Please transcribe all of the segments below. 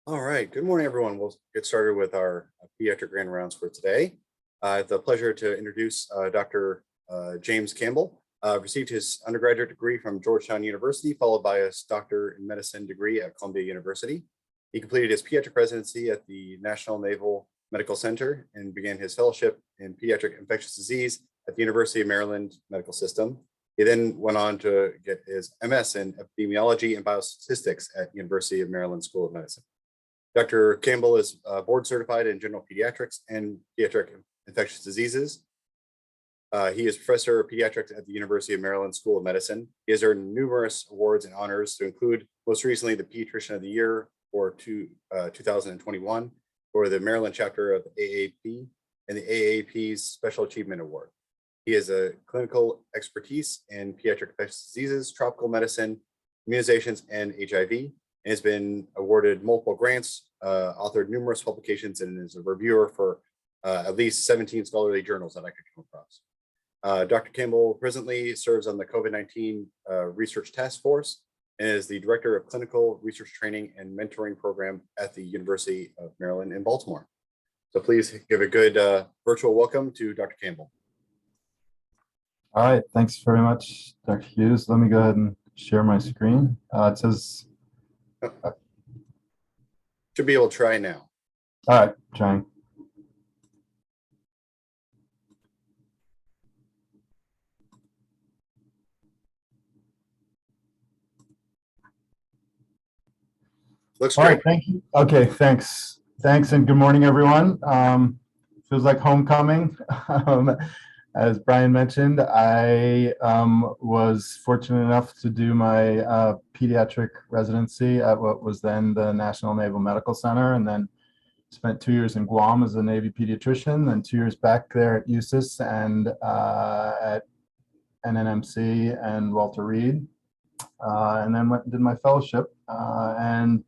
All right. Good morning, everyone. We'll get started with our pediatric grand rounds for today. I have the pleasure to introduce Dr. James Campbell. Received his undergraduate degree from Georgetown University, followed by his doctor in medicine degree at Columbia University. He completed his pediatric residency at the National Naval Medical Center and began his fellowship in pediatric infectious disease at the University of Maryland Medical System. He then went on to get his MS in epidemiology and biostatistics at University of Maryland School of Medicine. Dr. Campbell is board certified in general pediatrics and pediatric infectious diseases. He is professor of pediatrics at the University of Maryland School of Medicine. He has earned numerous awards and honors to include most recently the Pediatrician of the Year for 2021 for the Maryland chapter of the AAP and the AAP's Special Achievement Award. He has a clinical expertise in pediatric infectious diseases, tropical medicine, immunizations, and HIV. And has been awarded multiple grants, authored numerous publications, and is a reviewer for at least 17 scholarly journals that I could come across. Dr. Campbell presently serves on the COVID-19 Research Task Force and is the Director of Clinical Research Training and Mentoring Program at the University of Maryland in Baltimore. So please give a good virtual welcome to Dr. Campbell. All right, thanks very much, Dr. Hughes. Let me go ahead and share my screen. It says, should be able to try now. all right, trying. Looks All great. right, thank you. Okay, thanks. Thanks, and good morning, everyone. Feels like homecoming. As Brian mentioned, I was fortunate enough to do my pediatric residency at what was then the National Naval Medical Center, and then spent 2 years in Guam as a Navy pediatrician, then 2 years back there at USIS and at NNMC and Walter Reed, and then went and did my fellowship. And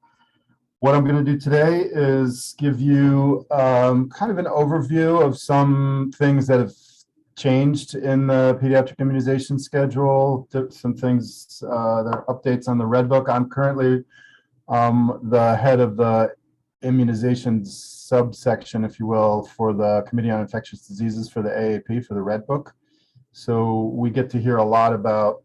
what I'm going to do today is give you kind of an overview of some things that have changed in the pediatric immunization schedule, some things, there are updates on the Red Book. I'm currently the head of the immunization subsection, if you will, for the Committee on Infectious Diseases for the AAP, for the Red Book. So we get to hear a lot about,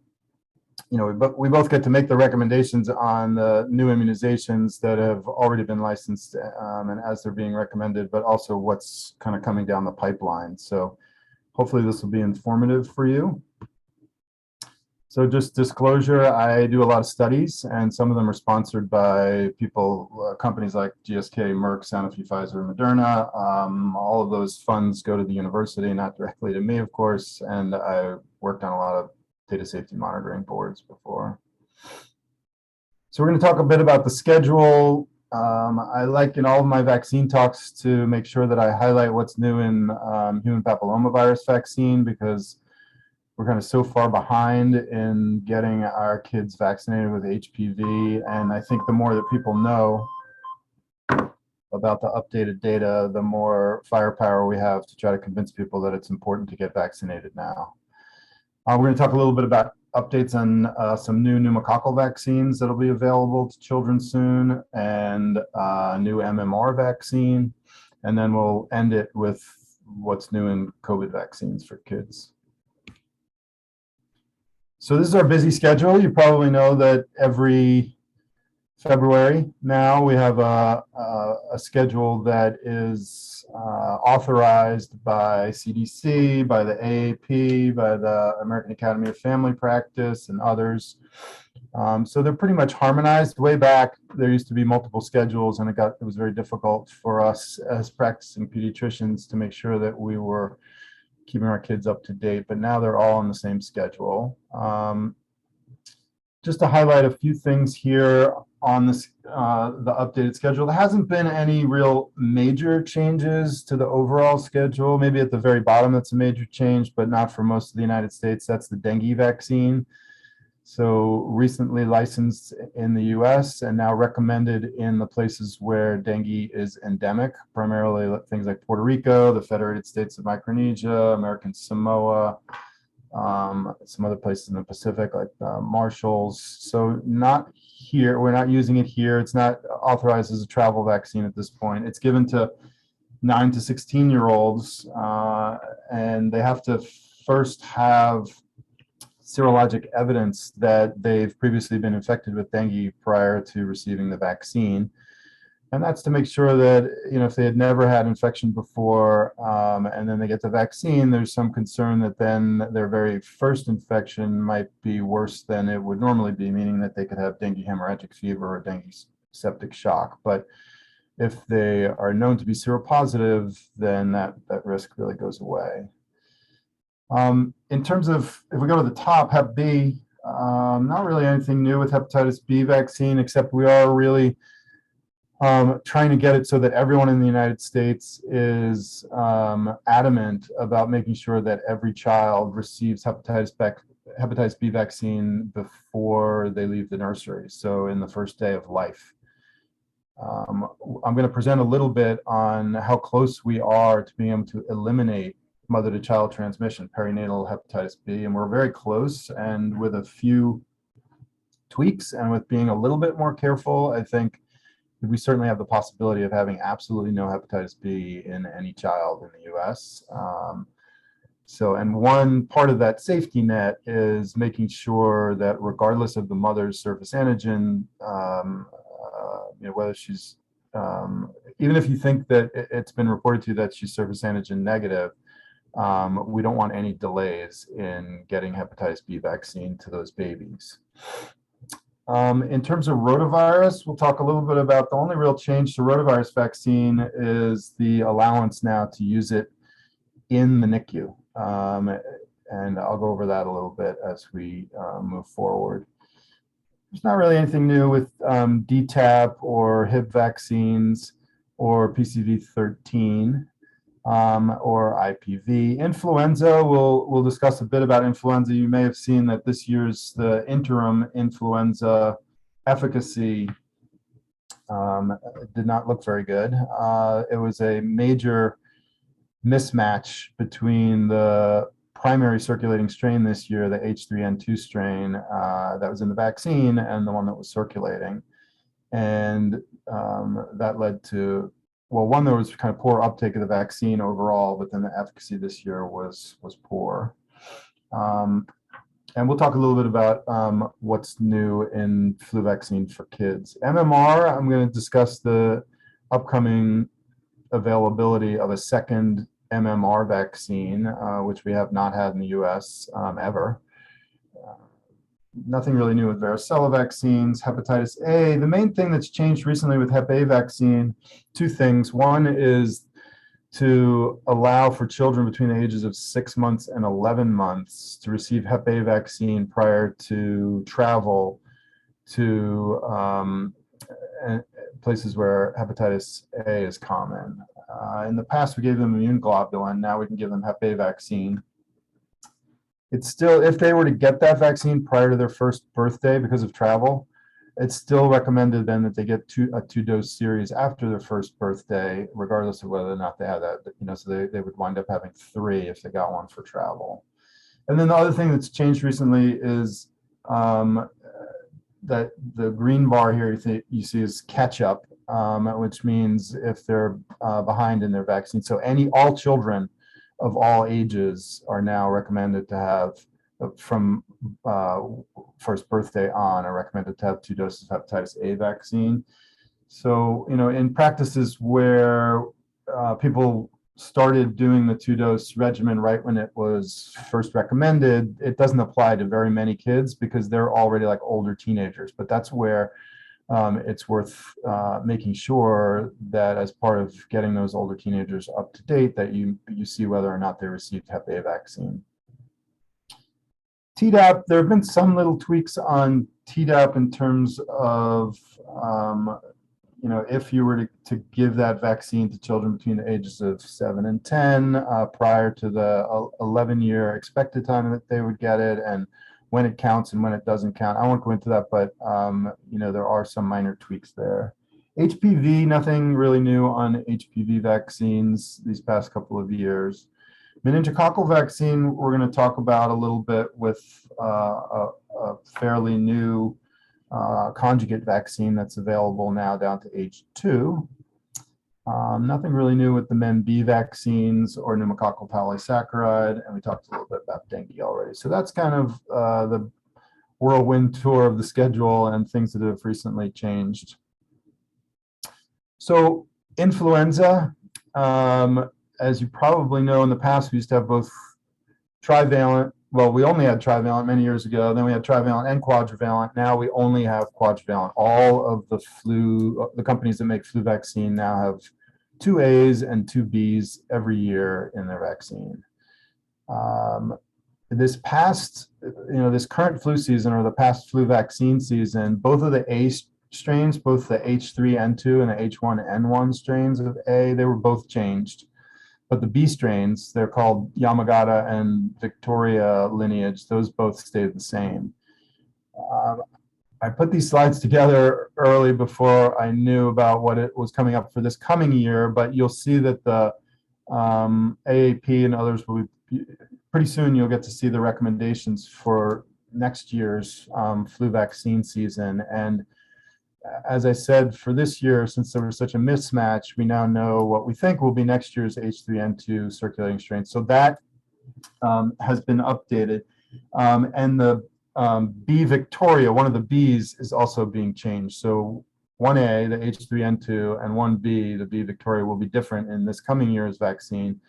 we both get to make the recommendations on the new immunizations that have already been licensed and as they're being recommended, but also what's kind of coming down the pipeline. So hopefully this will be informative for you. So just disclosure, I do a lot of studies, and some of them are sponsored by people, companies like GSK, Merck, Sanofi, Pfizer, and Moderna. All of those funds go to the university, not directly to me, of course, and I worked on a lot of data safety monitoring boards before. So we're going to talk a bit about the schedule. I like in all of my vaccine talks to make sure that I highlight what's new in human papillomavirus vaccine, because we're kind of so far behind in getting our kids vaccinated with HPV. And I think the more that people know about the updated data, the more firepower we have to try to convince people that it's important to get vaccinated now. We're going to talk a little bit about updates on some new pneumococcal vaccines that'll be available to children soon, and new MMR vaccine. And then we'll end it with what's new in COVID vaccines for kids. So this is our busy schedule. You probably know that every February now we have a schedule that is authorized by CDC, by the AAP, by the American Academy of Family Practice, and others. So they're pretty much harmonized. Way back, there used to be multiple schedules, and it was very difficult for us as practicing pediatricians to make sure that we were keeping our kids up to date, but now they're all on the same schedule. Just to highlight a few things here on this, the updated schedule, there hasn't been any real major changes to the overall schedule. Maybe at the very bottom, that's a major change, but not for most of the United States. That's the dengue vaccine. So recently licensed in the US and now recommended in the places where dengue is endemic, primarily things like Puerto Rico, the Federated States of Micronesia, American Samoa, some other places in the Pacific, like Marshall's. So not here. We're not using it here. It's not authorized as a travel vaccine at this point. It's given to 9 to 16-year-olds, and they have to first have serologic evidence that they've previously been infected with dengue prior to receiving the vaccine. And that's to make sure that, if they had never had infection before, and then they get the vaccine, there's some concern that then their very first infection might be worse than it would normally be, meaning that they could have dengue hemorrhagic fever or dengue septic shock. But if they are known to be seropositive, then that risk really goes away. In terms of, if we go to the top, Hep B, not really anything new with hepatitis B vaccine, except we are really trying to get it so that everyone in the United States is adamant about making sure that every child receives hepatitis B vaccine before they leave the nursery, so in the first day of life. I'm going to present a little bit on how close we are to being able to eliminate mother-to-child transmission, perinatal hepatitis B, and we're very close. And with a few tweaks and with being a little bit more careful, I think we certainly have the possibility of having absolutely no hepatitis B in any child in the U.S. And one part of that safety net is making sure that regardless of the mother's surface antigen, whether she's, even if you think that it's been reported to you that she's surface antigen negative, we don't want any delays in getting hepatitis B vaccine to those babies. In terms of rotavirus, we'll talk a little bit about the only real change to rotavirus vaccine is the allowance now to use it in the NICU. And I'll go over that a little bit as we move forward. There's not really anything new with DTaP or Hib vaccines or PCV13 or IPV. Influenza, we'll discuss a bit about influenza. You may have seen that this year's the interim influenza efficacy did not look very good. It was a major mismatch between the primary circulating strain this year, the H3N2 strain that was in the vaccine, and the one that was circulating. And that led to, well, one, there was kind of poor uptake of the vaccine overall, but then the efficacy this year was poor. And we'll talk a little bit about what's new in flu vaccine for kids. MMR, I'm going to discuss the upcoming availability of a second MMR vaccine, which we have not had in the US ever. Nothing really new with varicella vaccines. Hepatitis A, the main thing that's changed recently with Hep A vaccine, two things. One is to allow for children between the ages of 6 months and 11 months to receive Hep A vaccine prior to travel to places where hepatitis A is common. In the past, we gave them immune globulin. Now we can give them Hep A vaccine. It's still, if they were to get that vaccine prior to their first birthday because of travel, it's still recommended then that they get a two-dose series after their first birthday, regardless of whether or not they have that, so they would wind up having 3 if they got one for travel. And then the other thing that's changed recently is that the green bar here you see is catch up, which means if they're behind in their vaccine. So all children of all ages are now recommended to have, from first birthday on, are recommended to have 2 doses of hepatitis A vaccine. So, in practices where people started doing the 2-dose regimen right when it was first recommended, it doesn't apply to very many kids because they're already like older teenagers. But that's where it's worth making sure that as part of getting those older teenagers up to date, that you see whether or not they received Hep A vaccine. Tdap, there have been some little tweaks on Tdap in terms of, if you were to give that vaccine to children between the ages of 7 and 10 prior to the 11-year expected time that they would get it, and when it counts and when it doesn't count. I won't go into that, but there are some minor tweaks there. HPV, nothing really new on HPV vaccines these past couple of years. Meningococcal vaccine, we're going to talk about a little bit with a fairly new conjugate vaccine that's available now down to age 2. Nothing really new with the MenB vaccines or pneumococcal polysaccharide, and we talked a little bit about dengue already. So that's kind of the whirlwind tour of the schedule and things that have recently changed. So influenza, as you probably know, in the past, we used to have both trivalent. Well, we only had trivalent many years ago. Then we had trivalent and quadrivalent. Now we only have quadrivalent. All of the companies that make flu vaccine now have 2 A's and 2 B's every year in their vaccine. This current flu season, or the past flu vaccine season, both of the A strains, both the H3N2 and the H1N1 strains of A, they were both changed. But the B strains, they're called Yamagata and Victoria lineage, those both stayed the same. I put these slides together early before I knew about what it was coming up for this coming year, but you'll see that the AAP and others will be, pretty soon you'll get to see the recommendations for next year's flu vaccine season. And as I said, for this year, since there was such a mismatch, we now know what we think will be next year's H3N2 circulating strain. So that has been updated. And the B Victoria, one of the B's, is also being changed. So 1A, the H3N2, and 1B, the B Victoria, will be different in this coming year's vaccine.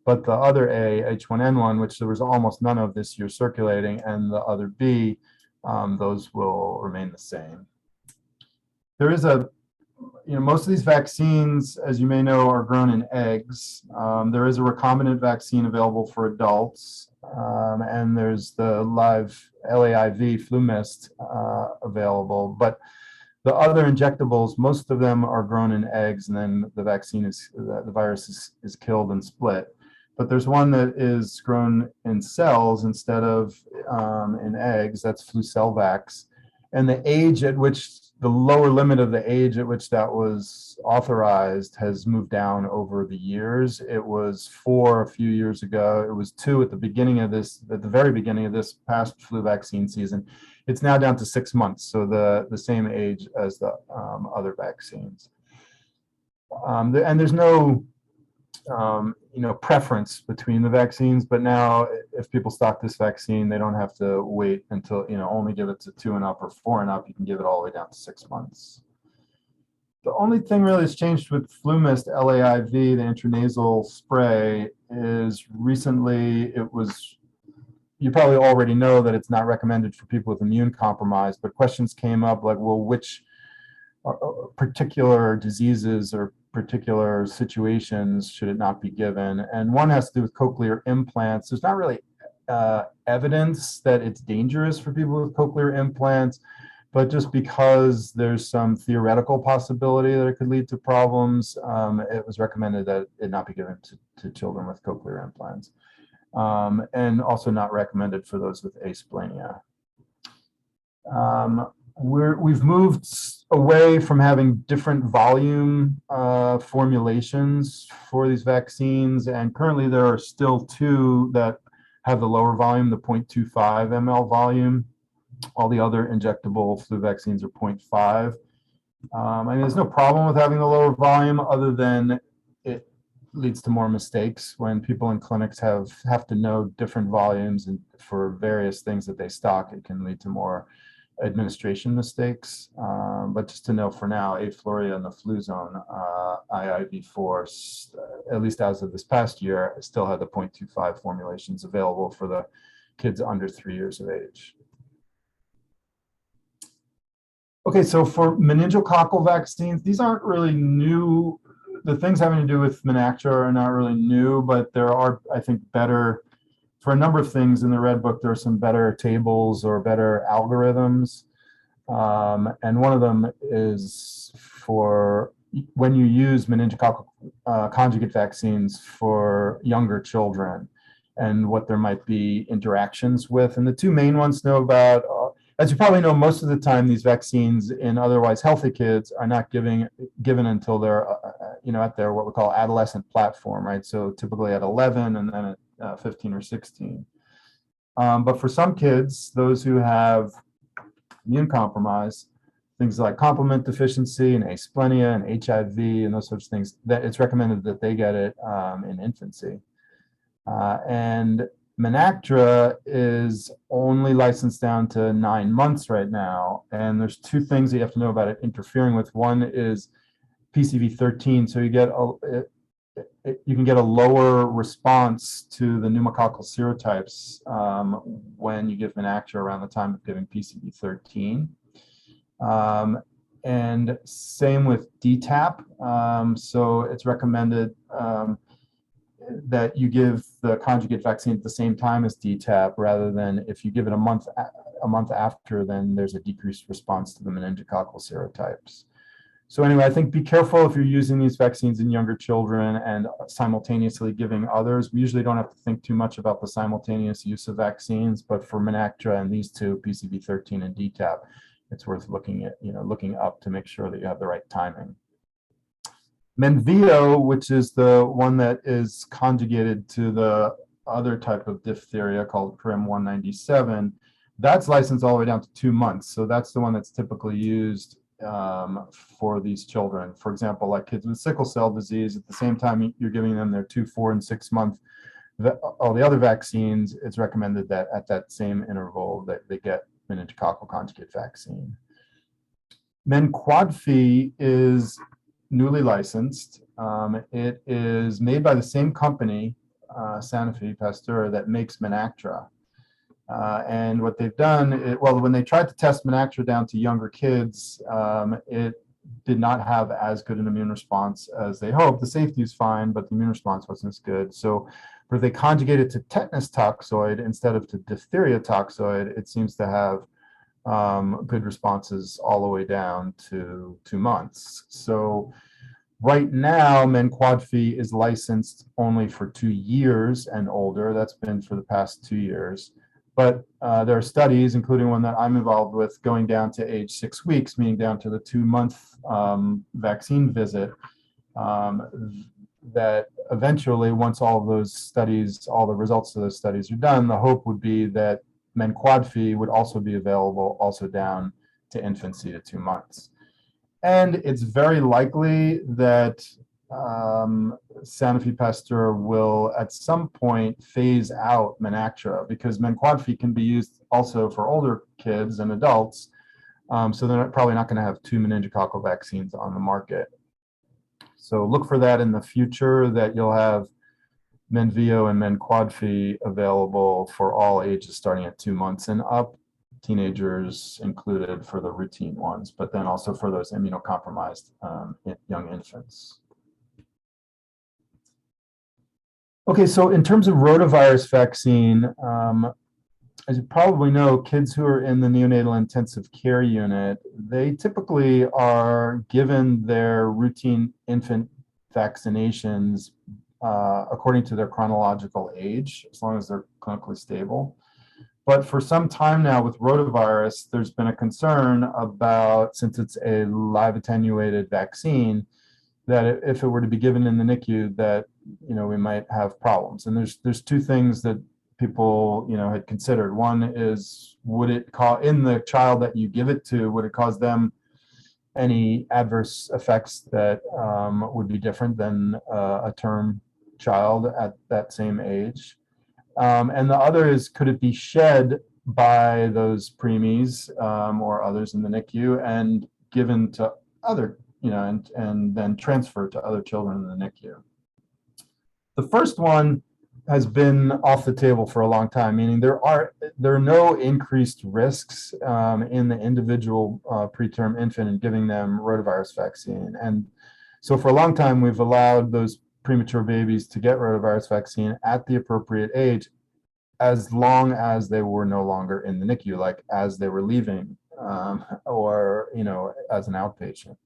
But the other A, H1N1, which there was almost none of this year circulating, and the other B, those will remain the same. There is most of these vaccines, as you may know, are grown in eggs. There is a recombinant vaccine available for adults, and there's the live LAIV flu mist available. But the other injectables, most of them are grown in eggs, and then the virus is killed and split. But there's one that is grown in cells instead of in eggs. That's Flucelvax. And the age at which, the lower limit of the age at which that was authorized has moved down over the years. It was 4 a few years ago. It was 2 at the very beginning of this past flu vaccine season. It's now down to 6 months, so the same age as the other vaccines. And there's no preference between the vaccines, but now if people stock this vaccine, they don't have to wait until, only give it to 2 and up or 4 and up. You can give it all the way down to 6 months. The only thing really that's changed with flu mist LAIV, the intranasal spray, is recently you probably already know that it's not recommended for people with immune compromise, but questions came up like, well, which particular diseases or particular situations should it not be given? And one has to do with cochlear implants. There's not really evidence that it's dangerous for people with cochlear implants, but just because there's some theoretical possibility that it could lead to problems, it was recommended that it not be given to children with cochlear implants, and also not recommended for those with asplenia. We've moved away from having different volume formulations for these vaccines, and currently there are still 2 that have the lower volume, the 0.25 ml volume. All the other injectable flu vaccines are 0.5. There's no problem with having the lower volume, other than it leads to more mistakes when people in clinics have to know different volumes, and for various things that they stock, it can lead to more administration mistakes. But just to know for now, Afluria and the Fluzone IIV4, at least as of this past year, still had the 0.25 formulations available for the kids under 3 years of age. Okay, so for meningococcal vaccines, these aren't really new. The things having to do with Menactra are not really new, but there are, I think, better, for a number of things in the Red Book, there are some better tables or better algorithms. And one of them is for when you use meningococcal conjugate vaccines for younger children and what there might be interactions with. And the 2 main ones to know about, as you probably know, most of the time these vaccines in otherwise healthy kids are not given until they're at their what we call adolescent platform, right? So typically at 11 and then at 15 or 16. But for some kids, those who have immune compromise, things like complement deficiency and asplenia and HIV and those sorts of things, that it's recommended that they get it in infancy. And Menactra is only licensed down to 9 months right now. And there's two things that you have to know about it interfering with. One is PCV13, so you get you can get a lower response to the pneumococcal serotypes when you give Menactra around the time of giving PCV13. And same with DTaP. So it's recommended that you give the conjugate vaccine at the same time as DTaP, rather than if you give it a month after, then there's a decreased response to the meningococcal serotypes. So anyway, I think be careful if you're using these vaccines in younger children and simultaneously giving others. We usually don't have to think too much about the simultaneous use of vaccines, but for Menactra and these two, PCV13 and DTaP, it's worth looking up to make sure that you have the right timing. Menveo, which is the one that is conjugated to the other type of diphtheria called preterm 197, that's licensed all the way down to 2 months. So that's the one that's typically used for these children. For example, like kids with sickle cell disease, at the same time you're giving them their 2, 4, and 6 month, all the other vaccines, it's recommended that at that same interval that they get meningococcal conjugate vaccine. Menquadfi is newly licensed. It is made by the same company, Sanofi Pasteur, that makes Menactra. And what they've done, well, when they tried to test Menactra down to younger kids, it did not have as good an immune response as they hoped. The safety is fine, but the immune response wasn't as good. So, but if they conjugate it to tetanus toxoid instead of to diphtheria toxoid, it seems to have good responses all the way down to 2 months. So right now, Menquadfi is licensed only for 2 years and older. That's been for the past 2 years. But there are studies, including one that I'm involved with, going down to age 6 weeks, meaning down to the 2-month vaccine visit, that eventually, once all of those studies, all the results of those studies are done, the hope would be that Menquadfi would also be available also down to infancy to 2 months. And it's very likely that Sanofi Pasteur will at some point phase out Menactra, because Menquadfi can be used also for older kids and adults. So they're probably not going to have 2 meningococcal vaccines on the market. So look for that in the future, that you'll have Menveo and Menquadfi available for all ages starting at 2 months and up, teenagers included for the routine ones, but then also for those immunocompromised young infants. Okay, so in terms of rotavirus vaccine, as you probably know, kids who are in the neonatal intensive care unit, they typically are given their routine infant vaccinations according to their chronological age, as long as they're clinically stable. But for some time now with rotavirus, there's been a concern about, since it's a live attenuated vaccine, that if it were to be given in the NICU, that we might have problems. And there's 2 things that people had considered. One is, would it cause, in the child that you give it to, would it cause them any adverse effects that would be different than a term child at that same age? And the other is, could it be shed by those preemies or others in the NICU and given to other, and then transferred to other children in the NICU? The first one has been off the table for a long time, meaning there are no increased risks in the individual preterm infant in giving them rotavirus vaccine. And so for a long time, we've allowed those premature babies to get rotavirus vaccine at the appropriate age, as long as they were no longer in the NICU, like as they were leaving or as an outpatient.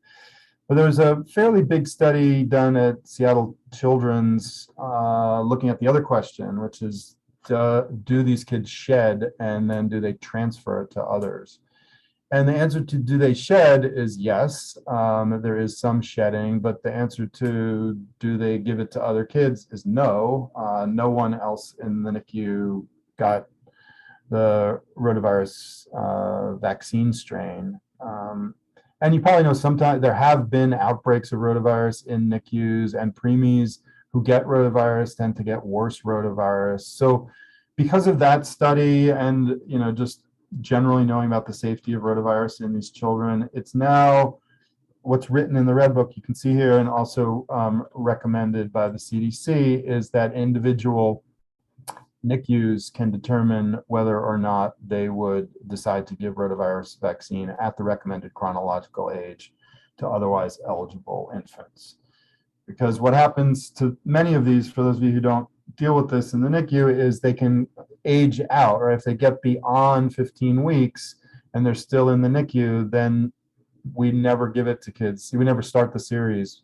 But there was a fairly big study done at Seattle Children's looking at the other question, which is, do these kids shed and then do they transfer it to others? And the answer to do they shed is yes. There is some shedding, but the answer to do they give it to other kids is no. No one else in the NICU got the rotavirus vaccine strain. And you probably know sometimes there have been outbreaks of rotavirus in NICUs, and preemies who get rotavirus tend to get worse rotavirus. So because of that study and just generally knowing about the safety of rotavirus in these children, it's now what's written in the Red Book, you can see here, and also recommended by the CDC, is that individual NICUs can determine whether or not they would decide to give rotavirus vaccine at the recommended chronological age to otherwise eligible infants. Because what happens to many of these, for those of you who don't deal with this in the NICU, is they can age out, or if they get beyond 15 weeks and they're still in the NICU, then we never give it to kids. We never start the series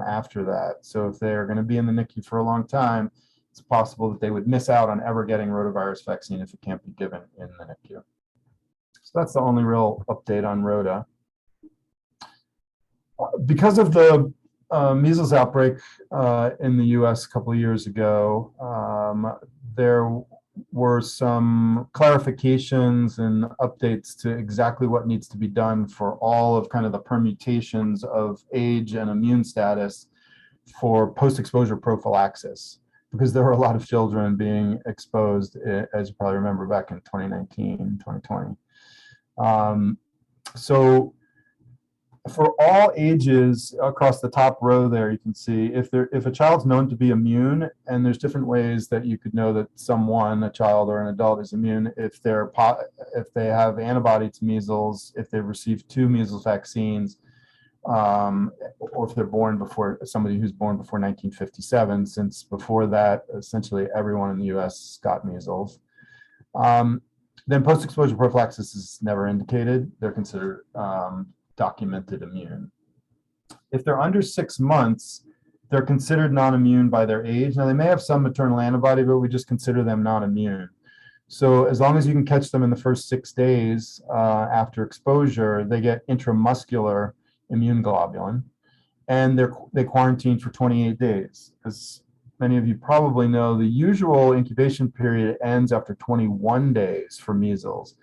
after that. So if they're going to be in the NICU for a long time, it's possible that they would miss out on ever getting rotavirus vaccine if it can't be given in the NICU. So that's the only real update on rota. Because of the measles outbreak in the US a couple of years ago, there were some clarifications and updates to exactly what needs to be done for all of kind of the permutations of age and immune status for post-exposure prophylaxis, because there were a lot of children being exposed, as you probably remember, back in 2019, 2020. So for all ages, across the top row there, you can see if a child's known to be immune, and there's different ways that you could know that someone, a child or an adult, is immune. If they have antibody to measles, if they've received 2 measles vaccines, or if they're born before, somebody who's born before 1957, since before that, essentially everyone in the US got measles. Then post-exposure prophylaxis is never indicated. They're considered documented immune. If they're under 6 months, they're considered non-immune by their age. Now, they may have some maternal antibody, but we just consider them non-immune. So as long as you can catch them in the first 6 days after exposure, they get intramuscular immune globulin, and they quarantine for 28 days. As many of you probably know, the usual incubation period ends after 21 days for measles.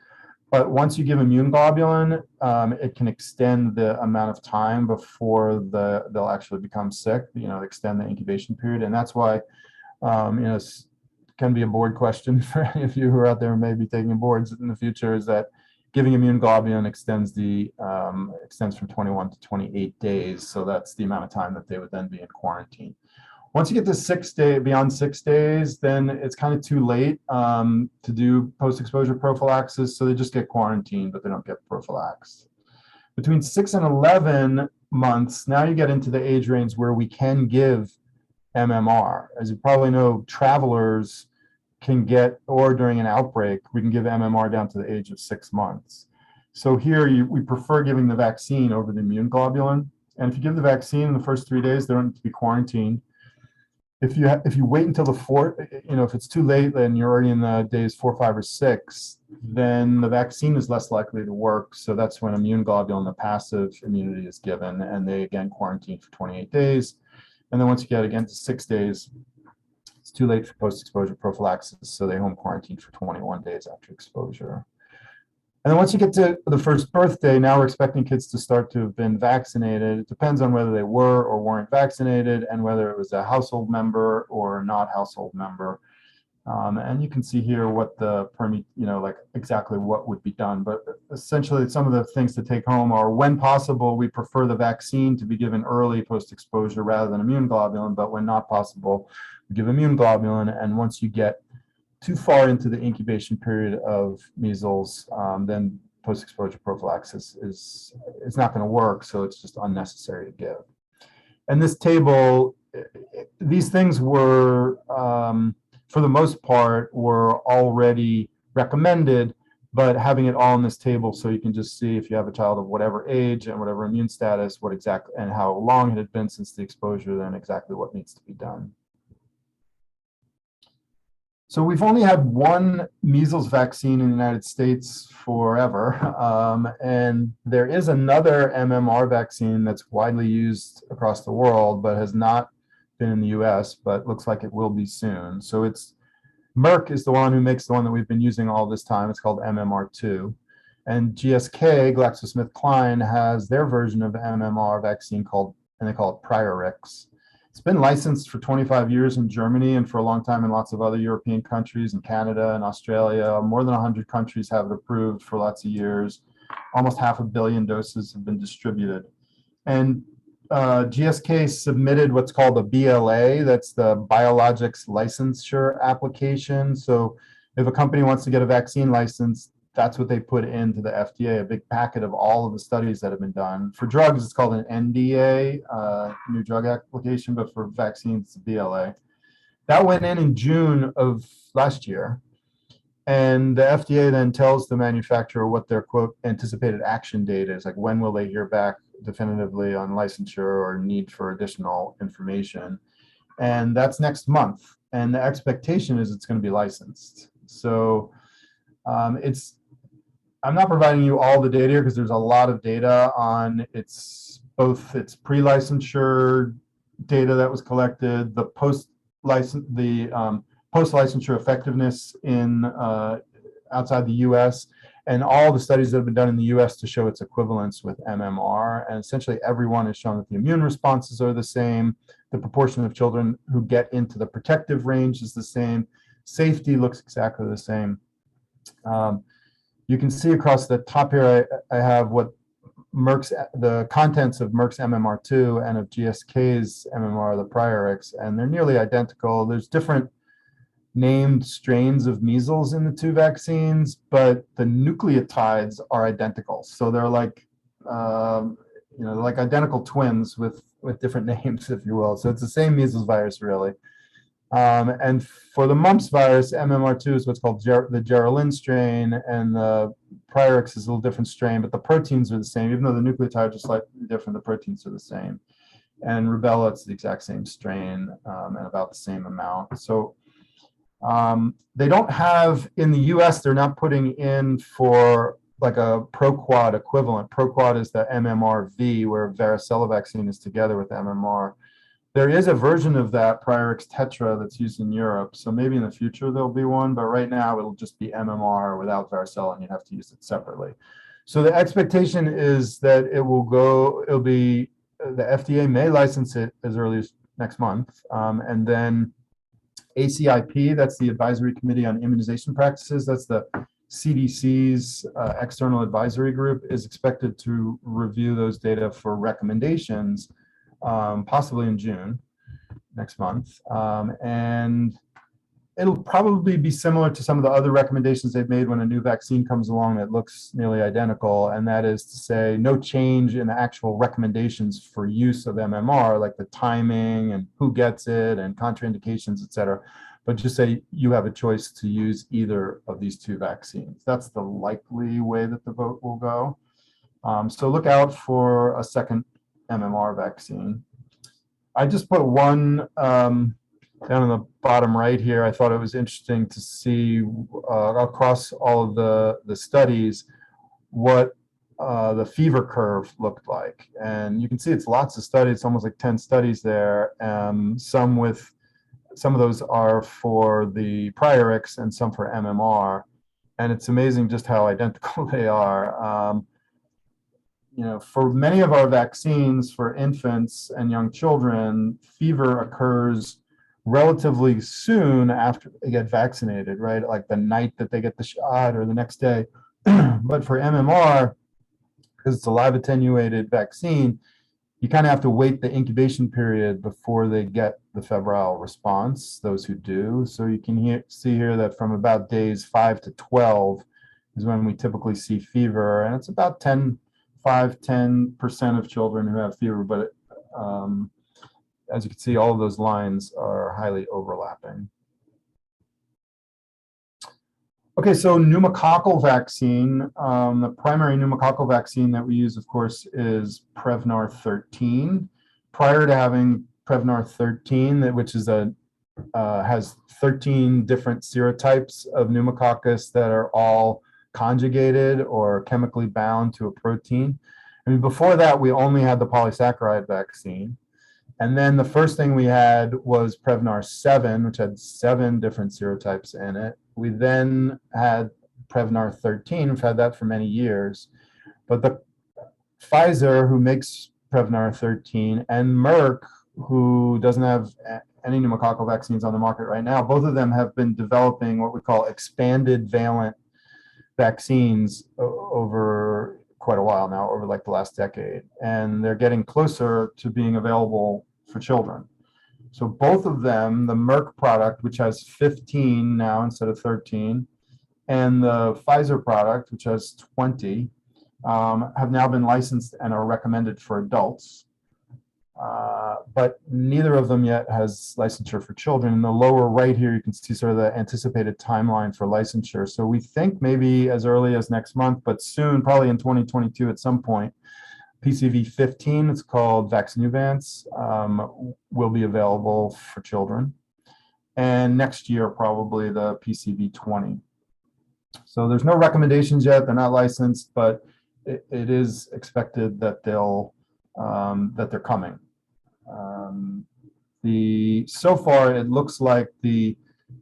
But once you give immune globulin, it can extend the amount of time before they'll actually become sick, extend the incubation period. And that's why, it can be a board question for any of you who are out there maybe taking boards in the future, is that giving immune globulin extends from 21 to 28 days. So that's the amount of time that they would then be in quarantine. Once you get to beyond 6 days, then it's kind of too late to do post-exposure prophylaxis. So they just get quarantined, but they don't get prophylaxed. Between 6 and 11 months, now you get into the age range where we can give MMR. As you probably know, travelers can get, or during an outbreak, we can give MMR down to the age of 6 months. So here we prefer giving the vaccine over the immune globulin. And if you give the vaccine in the first 3 days, they don't need to be quarantined. If you wait until the fourth, if it's too late, then you're already in the days 4, 5, or 6, then the vaccine is less likely to work. So that's when immune globulin, the passive immunity, is given, and they again quarantine for 28 days. And then once you get again to 6 days, it's too late for post-exposure prophylaxis, so they home quarantine for 21 days after exposure. And then once you get to the first birthday, now we're expecting kids to start to have been vaccinated. It depends on whether they were or weren't vaccinated, and whether it was a household member or not household member. And you can see here what the exactly what would be done. But essentially, some of the things to take home are, when possible, we prefer the vaccine to be given early post-exposure rather than immune globulin. But when not possible, we give immune globulin. And once you get too far into the incubation period of measles, then post-exposure prophylaxis is not going to work. So it's just unnecessary to give. And this table, these things were, for the most part, were already recommended, but having it all in this table so you can just see, if you have a child of whatever age and whatever immune status, what exactly and how long it had been since the exposure, then exactly what needs to be done. So we've only had one measles vaccine in the United States forever. And there is another MMR vaccine that's widely used across the world, but has not been in the US, but looks like it will be soon. So it's Merck is the one who makes the one that we've been using all this time. It's called MMR2. And GSK, GlaxoSmithKline, has their version of MMR vaccine called, and they call it Priorix. It's been licensed for 25 years in Germany and for a long time in lots of other European countries and Canada and Australia. More than 100 countries have it approved for lots of years. Almost 500 million doses have been distributed. And GSK submitted what's called a BLA, that's the Biologics Licensure Application. So if a company wants to get a vaccine license, that's what they put into the FDA, a big packet of all of the studies that have been done. For drugs, it's called an NDA, new drug application, but for vaccines, it's a BLA. That went in June of last year. And the FDA then tells the manufacturer what their, quote, anticipated action date is, like when will they hear back definitively on licensure or need for additional information. And that's next month. And the expectation is it's going to be licensed. So I'm not providing you all the data here because there's a lot of data on both its pre-licensure data that was collected, the post-licensure effectiveness in outside the US, and all the studies that have been done in the US to show its equivalence with MMR. And essentially everyone has shown that the immune responses are the same. The proportion of children who get into the protective range is the same. Safety looks exactly the same. You can see across the top here, I have what the contents of Merck's MMR2 and of GSK's MMR, the Priorix, and they're nearly identical. There's different named strains of measles in the two vaccines, but the nucleotides are identical. So they're like, they're like identical twins with different names, if you will. So it's the same measles virus, really. And for the mumps virus, MMR2 is what's called the Geraldine strain, and the Priorix is a little different strain, but the proteins are the same. Even though the nucleotides are slightly different, the proteins are the same. And rubella, it's the exact same strain and about the same amount. So they don't have, in the US, they're not putting in for like a ProQuad equivalent. ProQuad is the MMRV, where varicella vaccine is together with MMR. There is a version of that, Priorix Tetra, that's used in Europe. So maybe in the future there'll be one, but right now it'll just be MMR without varicella, and you have to use it separately. So the expectation is that the FDA may license it as early as next month. And then ACIP, that's the Advisory Committee on Immunization Practices, that's the CDC's external advisory group, is expected to review those data for recommendations possibly in June next month. And it'll probably be similar to some of the other recommendations they've made when a new vaccine comes along that looks nearly identical. And that is to say, no change in the actual recommendations for use of MMR, like the timing and who gets it and contraindications, et cetera. But just say you have a choice to use either of these two vaccines. That's the likely way that the vote will go. So look out for a second MMR vaccine. I just put one down in the bottom right here. I thought it was interesting to see across all of the studies what the fever curve looked like. And you can see it's lots of studies, it's almost like 10 studies there. Some of those are for the Priorix and some for MMR. And it's amazing just how identical they are. For many of our vaccines for infants and young children, fever occurs relatively soon after they get vaccinated, right? Like the night that they get the shot or the next day. But for MMR, because it's a live attenuated vaccine, you kind of have to wait the incubation period before they get the febrile response, those who do. So you can see here that from about days 5 to 12 is when we typically see fever, and it's about 5-10% of children who have fever, but as you can see, all of those lines are highly overlapping. Okay, so pneumococcal vaccine. The primary pneumococcal vaccine that we use, of course, is Prevnar 13. Prior to having Prevnar 13, which is a has 13 different serotypes of pneumococcus that are all conjugated or chemically bound to a protein. I mean, before that, we only had the polysaccharide vaccine. And then the first thing we had was Prevnar 7, which had 7 different serotypes in it. We then had Prevnar 13, we've had that for many years. But the Pfizer, who makes Prevnar 13, and Merck, who doesn't have any pneumococcal vaccines on the market right now, both of them have been developing what we call expanded valent vaccines over quite a while now, over like the last decade. And they're getting closer to being available for children. So both of them, the Merck product, which has 15 now instead of 13, and the Pfizer product, which has 20, have now been licensed and are recommended for adults. But neither of them yet has licensure for children. In the lower right here, you can see sort of the anticipated timeline for licensure. So we think maybe as early as next month, but soon, probably in 2022 at some point, PCV 15, it's called Vaccination, will be available for children. And next year, probably the PCV 20. So there's no recommendations yet, they're not licensed, but it is expected that they're coming. So far, it looks like the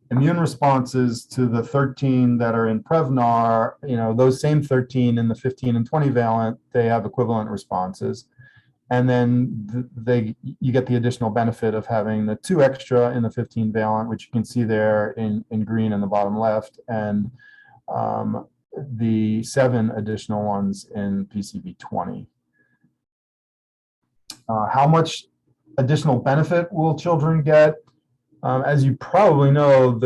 immune responses to the 13 that are in Prevnar, those same 13 in the 15 and 20 valent, they have equivalent responses. And then you get the additional benefit of having the 2 extra in the 15 valent, which you can see there in green in the bottom left, and the 7 additional ones in PCV 20. How much additional benefit will children get? As you probably know,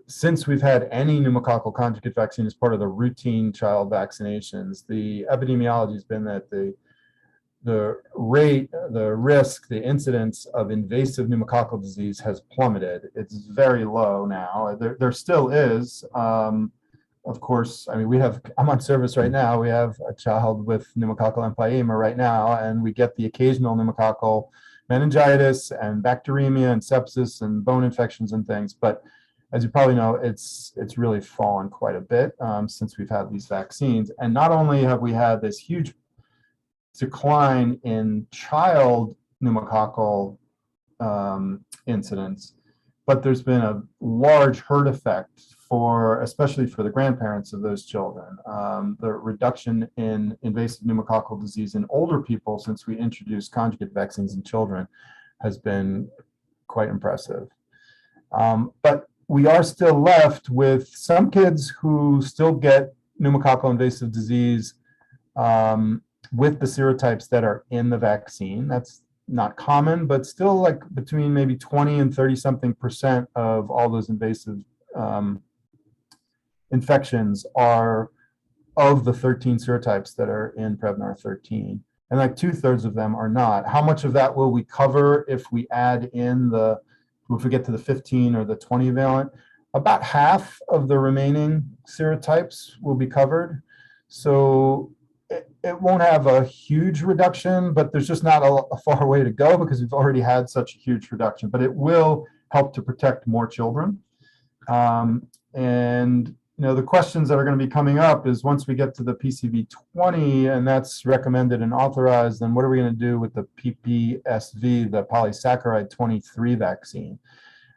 since we've had any pneumococcal conjugate vaccine as part of the routine child vaccinations, the epidemiology has been that the rate, the risk, the incidence of invasive pneumococcal disease has plummeted. It's very low now. There still is. Of course, I mean, I'm on service right now. We have a child with pneumococcal empyema right now, and we get the occasional pneumococcal meningitis and bacteremia and sepsis and bone infections and things. But as you probably know, it's really fallen quite a bit since we've had these vaccines. And not only have we had this huge decline in child pneumococcal incidence, but there's been a large herd effect especially for the grandparents of those children. The reduction in invasive pneumococcal disease in older people since we introduced conjugate vaccines in children has been quite impressive. But we are still left with some kids who still get pneumococcal invasive disease with the serotypes that are in the vaccine. That's not common, but still like between maybe 20 and 30-something% of all those invasive infections are of the 13 serotypes that are in Prevnar 13. And like 2/3 of them are not. How much of that will we cover if we add in if we get to the 15 or the 20 valent? About half of the remaining serotypes will be covered. So it won't have a huge reduction, but there's just not a far way to go because we've already had such a huge reduction. But it will help to protect more children. And the questions that are going to be coming up is once we get to the PCV 20 and that's recommended and authorized, then what are we going to do with the PPSV, the polysaccharide 23 vaccine?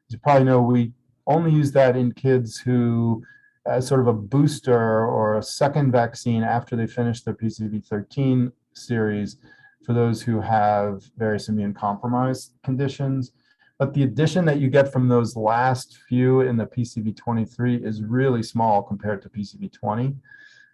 As you probably know, we only use that in kids who, as sort of a booster or a second vaccine after they finish their PCV 13 series for those who have various immune compromised conditions. But the addition that you get from those last few in the PCV 23 is really small compared to PCV 20.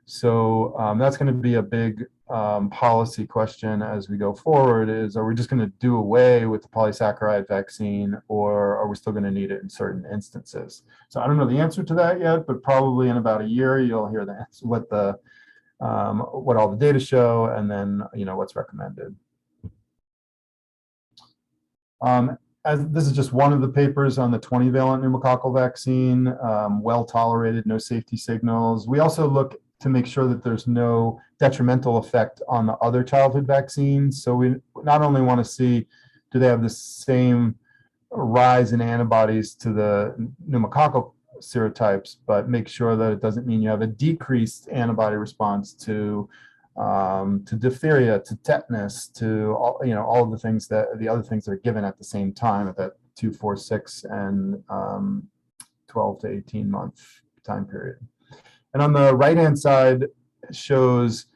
So that's going to be a big policy question as we go forward is, are we just going to do away with the polysaccharide vaccine, or are we still going to need it in certain instances? So I don't know the answer to that yet, but probably in about a year, you'll hear the answer, what all the data show, and then what's recommended. As this is just one of the papers on the 20-valent pneumococcal vaccine, well tolerated, no safety signals. We also look to make sure that there's no detrimental effect on the other childhood vaccines. So we not only want to see, do they have the same rise in antibodies to the pneumococcal serotypes, but make sure that it doesn't mean you have a decreased antibody response to diphtheria, to tetanus, to all, all of the things the other things that are given at the same time at that 2, 4, 6, and 12 to 18 month time period. And on the right-hand side shows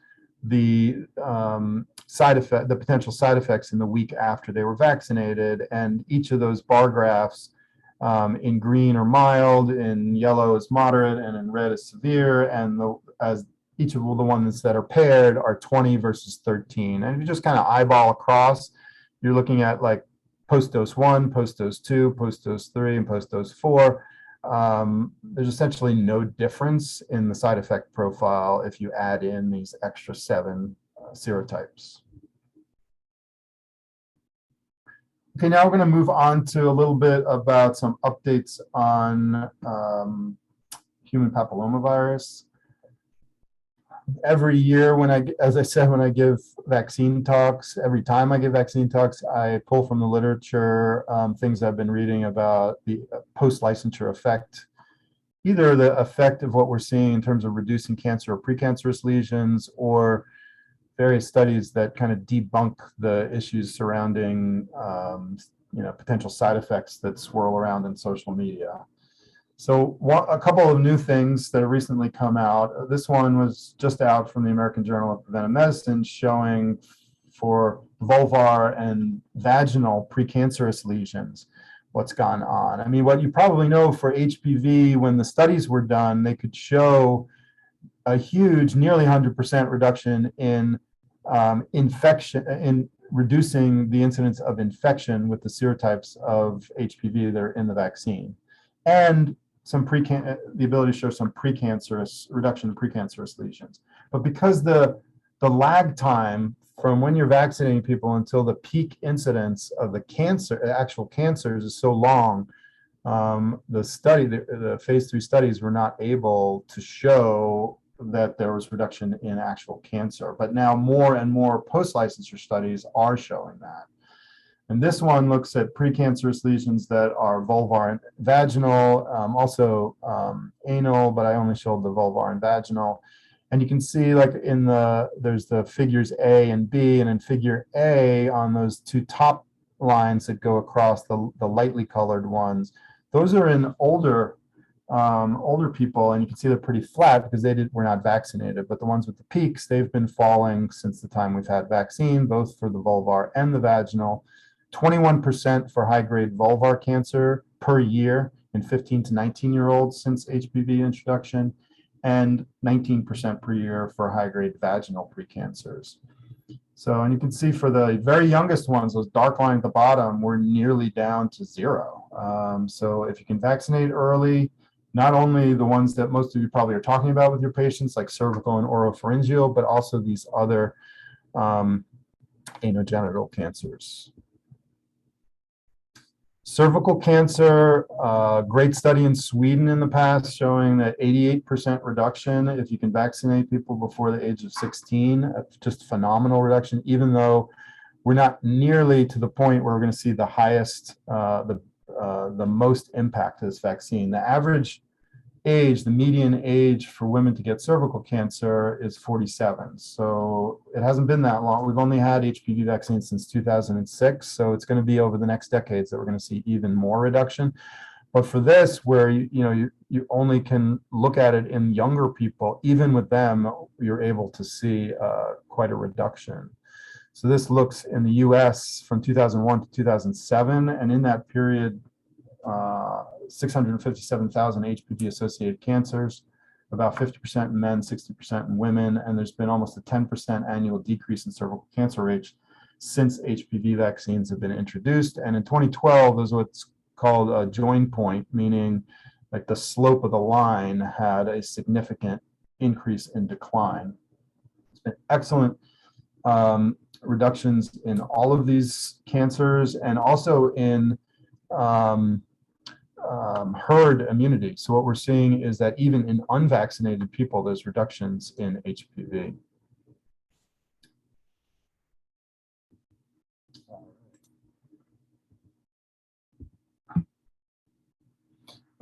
the the potential side effects in the week after they were vaccinated, and each of those bar graphs in green are mild, in yellow is moderate, and in red is severe, and as each of the ones that are paired are 20 versus 13. And if you just kind of eyeball across, you're looking at like post-dose 1, post-dose 2, post-dose 3, and post-dose 4. There's essentially no difference in the side effect profile if you add in these extra 7 serotypes. Okay, now we're going to move on to a little bit about some updates on human papillomavirus. Every year as I said, when I give vaccine talks, every time I give vaccine talks, I pull from the literature things I've been reading about the post-licensure effect, either the effect of what we're seeing in terms of reducing cancer or precancerous lesions, or various studies that kind of debunk the issues surrounding potential side effects that swirl around in social media. So a couple of new things that have recently come out. This one was just out from the American Journal of Preventive Medicine, showing for vulvar and vaginal precancerous lesions what's gone on. I mean, what you probably know for HPV, when the studies were done, they could show a huge, nearly 100% reduction in infection, in reducing the incidence of infection with the serotypes of HPV that are in the vaccine, and the ability to show some precancerous reduction in precancerous lesions. But because the lag time from when you're vaccinating people until the peak incidence of the actual cancers is so long, the phase 3 studies were not able to show that there was reduction in actual cancer. But now more and more post-licensure studies are showing that. And this one looks at precancerous lesions that are vulvar and vaginal, also anal, but I only showed the vulvar and vaginal. And you can see, like there's the figures A and B, and in figure A, on those 2 top lines that go across the lightly colored ones, those are in older people, and you can see they're pretty flat because were not vaccinated. But the ones with the peaks, they've been falling since the time we've had vaccine, both for the vulvar and the vaginal. 21% for high-grade vulvar cancer per year in 15 to 19-year-olds since HPV introduction, and 19% per year for high-grade vaginal precancers. So, and you can see for the very youngest ones, those dark lines at the bottom, we're nearly down to 0. So if you can vaccinate early, not only the ones that most of you probably are talking about with your patients, like cervical and oropharyngeal, but also these other anogenital cancers. Cervical cancer, great study in Sweden in the past showing that 88% reduction if you can vaccinate people before the age of 16, just phenomenal reduction, even though we're not nearly to the point where we're going to see the highest, the most impact of this vaccine. The average age, the median age for women to get cervical cancer is 47. So it hasn't been that long. We've only had HPV vaccines since 2006. So it's going to be over the next decades that we're going to see even more reduction. But for this, where you only can look at it in younger people, even with them, you're able to see quite a reduction. So this looks in the US from 2001 to 2007, and in that period, 657,000 HPV-associated cancers, about 50% in men, 60% in women, and there's been almost a 10% annual decrease in cervical cancer rates since HPV vaccines have been introduced. And in 2012, there's what's called a join point, meaning like the slope of the line had a significant increase in decline. It's been excellent reductions in all of these cancers, and also in herd immunity. So what we're seeing is that even in unvaccinated people, there's reductions in HPV.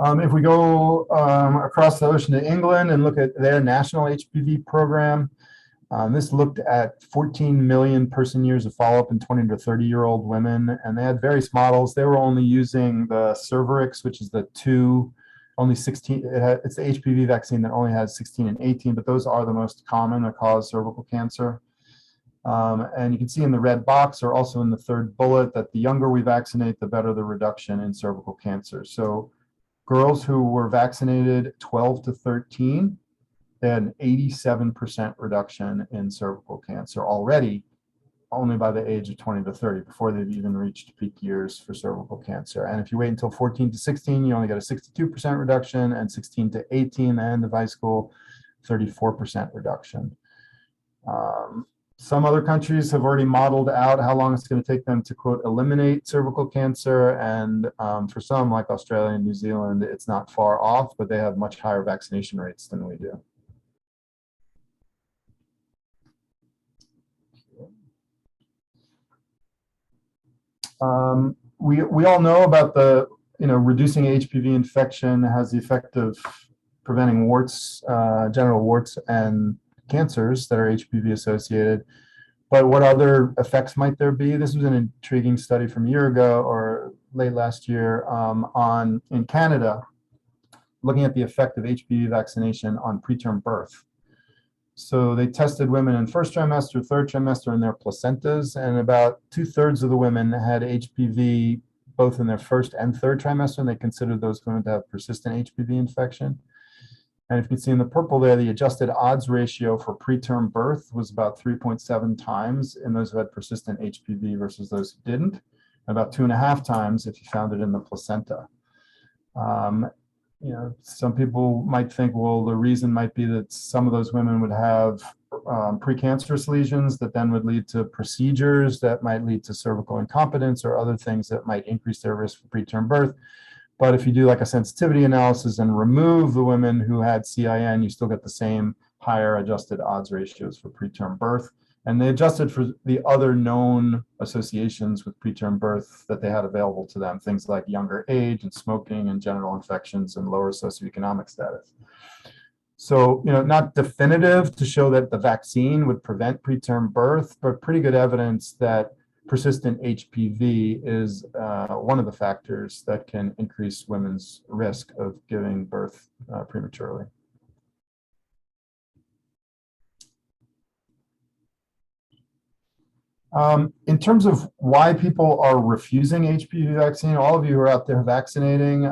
If we go across the ocean to England and look at their national HPV program, this looked at 14 million person years of follow-up in 20 to 30-year-old women, and they had various models. They were only using the Cervarix, which is the only 16, it's the HPV vaccine that only has 16 and 18, but those are the most common that cause cervical cancer. And you can see in the red box, or also in the third bullet, that the younger we vaccinate, the better the reduction in cervical cancer. So girls who were vaccinated 12 to 13, they had an 87% reduction in cervical cancer already, only by the age of 20 to 30, before they've even reached peak years for cervical cancer. And if you wait until 14 to 16, you only get a 62% reduction, and 16 to 18, the end of high school, 34% reduction. Some other countries have already modeled out how long it's going to take them to, quote, eliminate cervical cancer. And for some, like Australia and New Zealand, it's not far off, but they have much higher vaccination rates than we do. We all know about the, reducing HPV infection has the effect of preventing warts, genital warts and cancers that are HPV associated. But what other effects might there be? This was an intriguing study from a year ago or late last year in Canada, looking at the effect of HPV vaccination on preterm birth. So they tested women in first trimester, third trimester, and their placentas, and about 2/3 of the women had HPV both in their first and third trimester, and they considered those women to have persistent HPV infection. And if you can see in the purple there, the adjusted odds ratio for preterm birth was about 3.7 times in those who had persistent HPV versus those who didn't, and about 2.5 times if you found it in the placenta. Some people might think, well, the reason might be that some of those women would have precancerous lesions that then would lead to procedures that might lead to cervical incompetence or other things that might increase their risk for preterm birth. But if you do like a sensitivity analysis and remove the women who had CIN, you still get the same higher adjusted odds ratios for preterm birth. And they adjusted for the other known associations with preterm birth that they had available to them, things like younger age and smoking and genital infections and lower socioeconomic status. So, not definitive to show that the vaccine would prevent preterm birth, but pretty good evidence that persistent HPV is one of the factors that can increase women's risk of giving birth prematurely. In terms of why people are refusing HPV vaccine, all of you who are out there vaccinating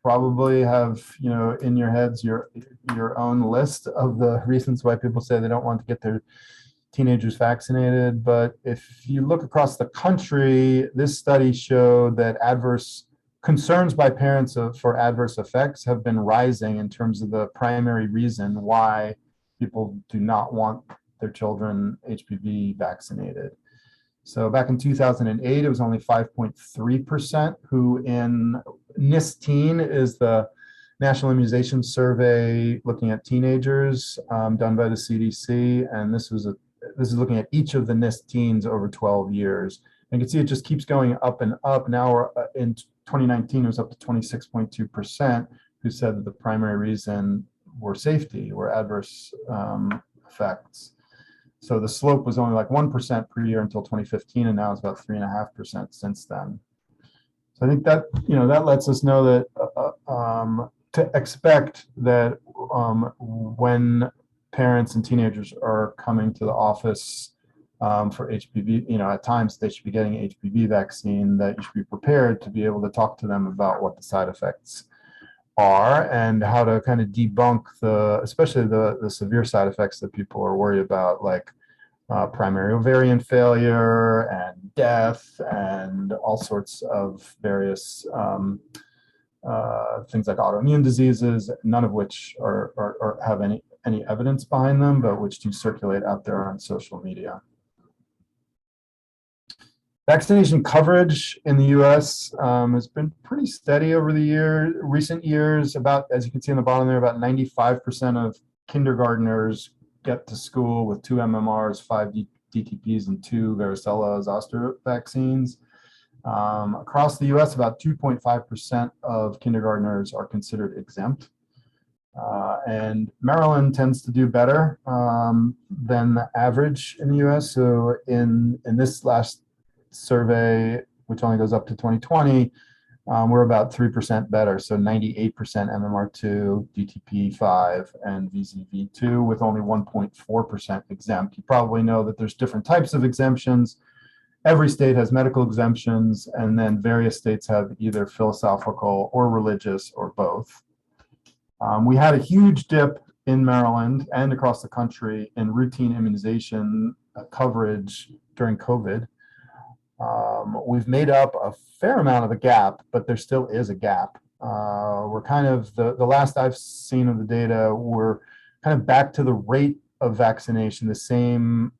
probably have, in your heads your own list of the reasons why people say they don't want to get their teenagers vaccinated. But if you look across the country, this study showed that adverse concerns by parents for adverse effects have been rising in terms of the primary reason why people do not want their children HPV vaccinated. So back in 2008, it was only 5.3% who in NIST-Teen is the National Immunization Survey looking at teenagers done by the CDC. And this is looking at each of the NIST teens over 12 years. And you can see it just keeps going up and up. Now we're in 2019, it was up to 26.2% who said that the primary reason were safety, were adverse effects. So the slope was only like 1% per year until 2015, and now it's about 3.5% since then. So I think that, that lets us know that to expect that when parents and teenagers are coming to the office for HPV, at times they should be getting an HPV vaccine, that you should be prepared to be able to talk to them about what the side effects are and how to kind of debunk especially the severe side effects that people are worried about, like primary ovarian failure and death and all sorts of various things like autoimmune diseases, none of which have any evidence behind them, but which do circulate out there on social media. Vaccination coverage in the US has been pretty steady over the recent years. About, as you can see in the bottom there, about 95% of kindergartners get to school with 2 MMRs, 5 DTPs, and 2 varicella zoster vaccines. Across the US, about 2.5% of kindergartners are considered exempt. And Maryland tends to do better than the average in the US. So in this last survey, which only goes up to 2020, we're about 3% better. So 98% MMR2, DTP5, and VZV2 with only 1.4% exempt. You probably know that there's different types of exemptions. Every state has medical exemptions, and then various states have either philosophical or religious or both. We had a huge dip in Maryland and across the country in routine immunization coverage during COVID. We've made up a fair amount of a gap, but there still is a gap. We're kind of, the last I've seen of the data, we're kind of back to the rate of vaccination, the same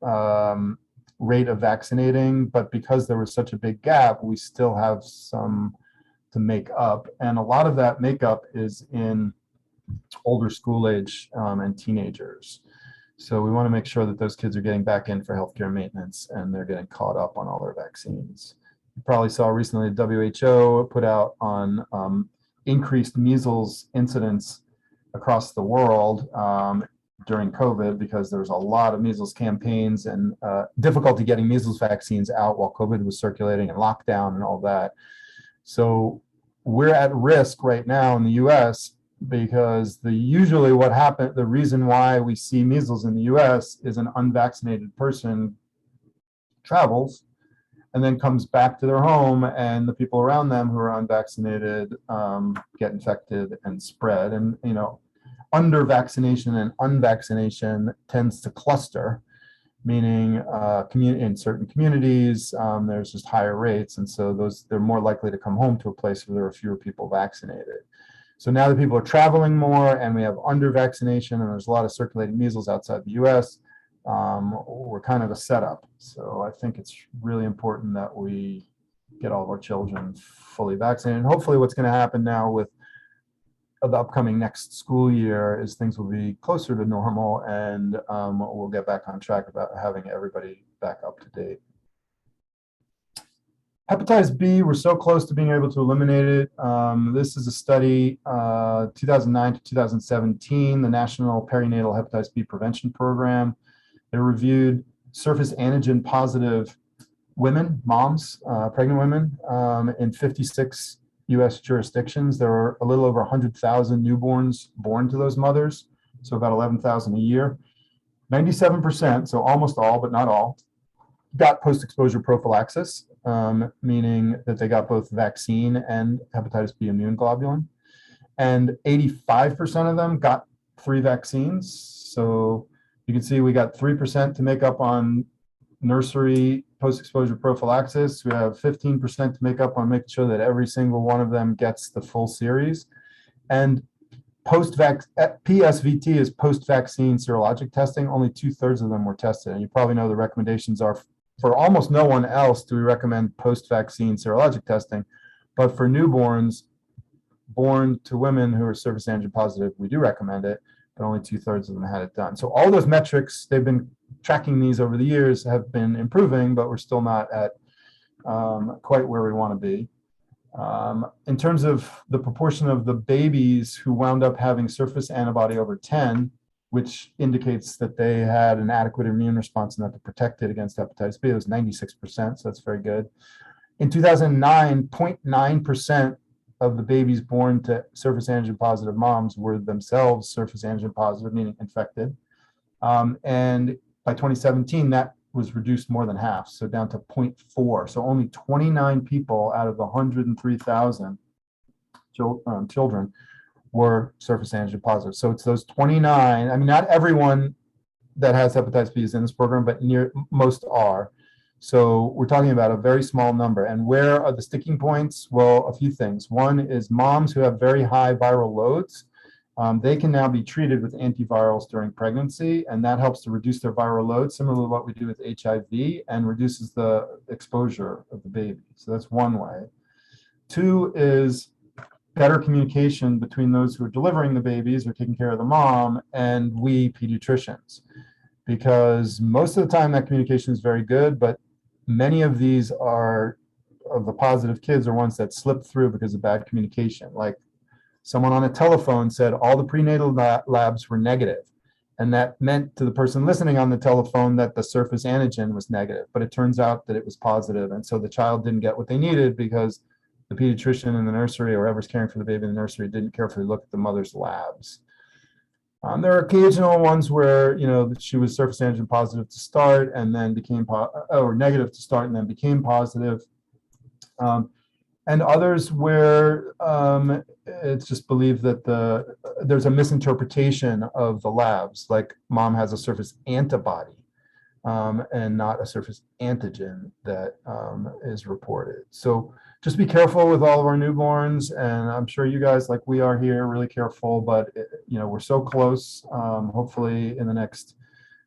rate of vaccinating, but because there was such a big gap, we still have some to make up. And a lot of that makeup is in older school age and teenagers. So we want to make sure that those kids are getting back in for healthcare maintenance and they're getting caught up on all their vaccines. You probably saw recently WHO put out on increased measles incidence across the world during COVID, because there was a lot of measles campaigns and difficulty getting measles vaccines out while COVID was circulating and lockdown and all that. So we're at risk right now in the US because usually what happened, the reason why we see measles in the US is an unvaccinated person travels and then comes back to their home, and the people around them who are unvaccinated get infected and spread. And, you know, under vaccination and unvaccination tends to cluster, meaning in certain communities, there's just higher rates. And so they're more likely to come home to a place where there are fewer people vaccinated. So now that people are traveling more and we have under vaccination and there's a lot of circulating measles outside the US, we're kind of a setup. So I think it's really important that we get all of our children fully vaccinated. And hopefully what's going to happen now with the upcoming next school year is things will be closer to normal, and we'll get back on track about having everybody back up to date. Hepatitis B, we're so close to being able to eliminate it. This is a study, 2009 to 2017, the National Perinatal Hepatitis B Prevention Program. They reviewed surface antigen positive women, moms, pregnant women, in 56 US jurisdictions. There were a little over 100,000 newborns born to those mothers, so about 11,000 a year. 97%, so almost all, but not all, got post-exposure prophylaxis, meaning that they got both vaccine and hepatitis B immune globulin. And 85% of them got 3 vaccines. So you can see we got 3% to make up on nursery post-exposure prophylaxis. We have 15% to make up on making sure that every single one of them gets the full series. And PSVT is post-vaccine serologic testing. Only 2/3 of them were tested. And you probably know the recommendations are for almost no one else do we recommend post-vaccine serologic testing, but for newborns born to women who are surface antigen positive, we do recommend it, but only 2/3 of them had it done. So all those metrics, they've been tracking these over the years, have been improving, but we're still not at quite where we want to be. In terms of the proportion of the babies who wound up having surface antibody over 10, which indicates that they had an adequate immune response and that they're protected against hepatitis B, it was 96%, so that's very good. In 2009, 0.9% of the babies born to surface antigen positive moms were themselves surface antigen positive, meaning infected. And by 2017, that was reduced more than half, so down to 0.4. So only 29 people out of the 103,000 children were surface antigen positive. So it's those 29. I mean, not everyone that has hepatitis B is in this program, but most are. So we're talking about a very small number. And where are the sticking points? Well, a few things. One is moms who have very high viral loads. They can now be treated with antivirals during pregnancy, and that helps to reduce their viral load, similar to what we do with HIV, and reduces the exposure of the baby. So that's one way. 2 is better communication between those who are delivering the babies or taking care of the mom and we pediatricians, because most of the time that communication is very good, but many of these are of the positive kids are ones that slipped through because of bad communication. Like someone on a telephone said all the prenatal labs were negative. And that meant to the person listening on the telephone that the surface antigen was negative, but it turns out that it was positive. And so the child didn't get what they needed because the pediatrician in the nursery or whoever's caring for the baby in the nursery didn't carefully look at the mother's labs. There are occasional ones where, she was surface antigen positive to start and then became or negative to start and then became positive. And others where it's just believed that there's a misinterpretation of the labs, like mom has a surface antibody and not a surface antigen that is reported. So just be careful with all of our newborns, and I'm sure you guys, like we are here, really careful, but we're so close. Hopefully in the next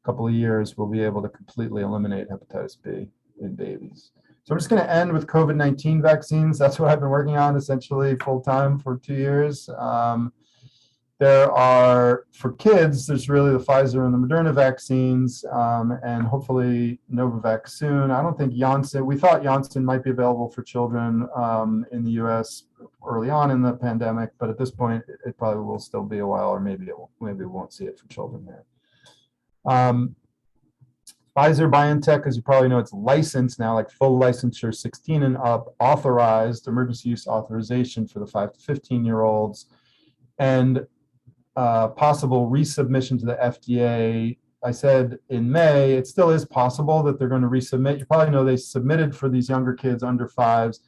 couple of years, we'll be able to completely eliminate hepatitis B in babies. So I'm just going to end with COVID-19 vaccines. That's what I've been working on essentially full-time for 2 years. There are, for kids, there's really the Pfizer and the Moderna vaccines, and hopefully Novavax soon. I don't think Janssen, we thought Janssen might be available for children in the US early on in the pandemic, but at this point, it probably will still be a while, or maybe we won't see it for children there. Pfizer BioNTech, as you probably know, it's licensed now, like full licensure, 16 and up, authorized, emergency use authorization for the 5 to 15-year-olds, and possible resubmission to the FDA. I said in May, it still is possible that they're going to resubmit. You probably know they submitted for these younger kids under 5s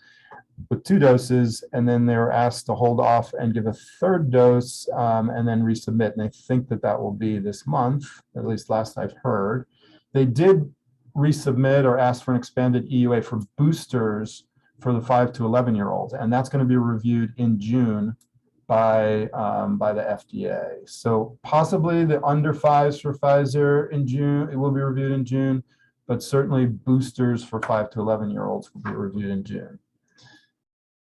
with 2 doses, and then they were asked to hold off and give a 3rd dose and then resubmit. And they think that that will be this month, at least last I've heard. They did resubmit or ask for an expanded EUA for boosters for the 5 to 11-year-olds, and that's going to be reviewed in June by the FDA. So possibly the under 5s for Pfizer in June, it will be reviewed in June, but certainly boosters for 5 to 11-year-olds will be reviewed in June.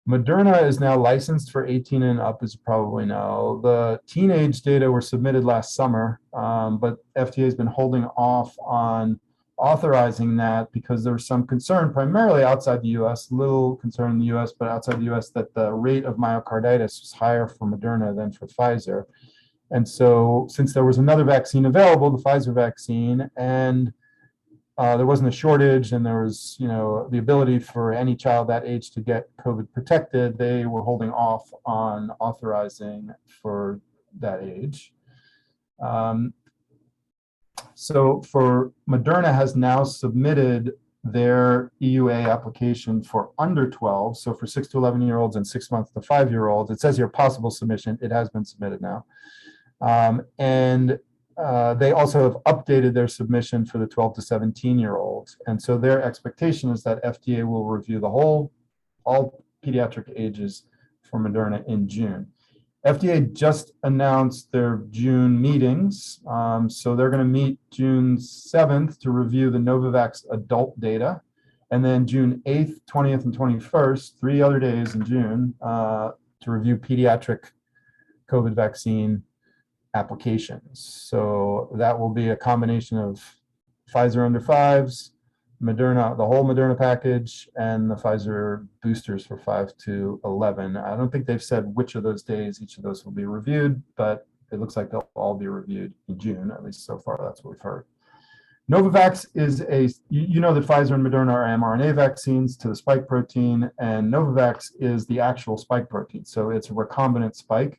Moderna is now licensed for 18 and up, as you probably know. The teenage data were submitted last summer, but FDA has been holding off on authorizing that because there was some concern, primarily outside the US, little concern in the US, but outside the US, that the rate of myocarditis was higher for Moderna than for Pfizer. And so since there was another vaccine available, the Pfizer vaccine, and there wasn't a shortage, and there was, the ability for any child that age to get COVID protected, they were holding off on authorizing for that age. So for Moderna has now submitted their EUA application for under 12, so for 6 to 11-year-olds and 6 months to 5-year-olds. It says here possible submission. It has been submitted now. They also have updated their submission for the 12 to 17-year-olds. And so their expectation is that FDA will review all pediatric ages for Moderna in June. FDA just announced their June meetings. So they're going to meet June 7th to review the Novavax adult data. And then June 8th, 20th, and 21st, 3 other days in June, to review pediatric COVID vaccine applications. So that will be a combination of Pfizer under 5s, Moderna, the whole Moderna package, and the Pfizer boosters for 5 to 11. I don't think they've said which of those days each of those will be reviewed, but it looks like they'll all be reviewed in June, at least so far. That's what we've heard. Novavax is you know that Pfizer and Moderna are mRNA vaccines to the spike protein, and Novavax is the actual spike protein. So it's a recombinant spike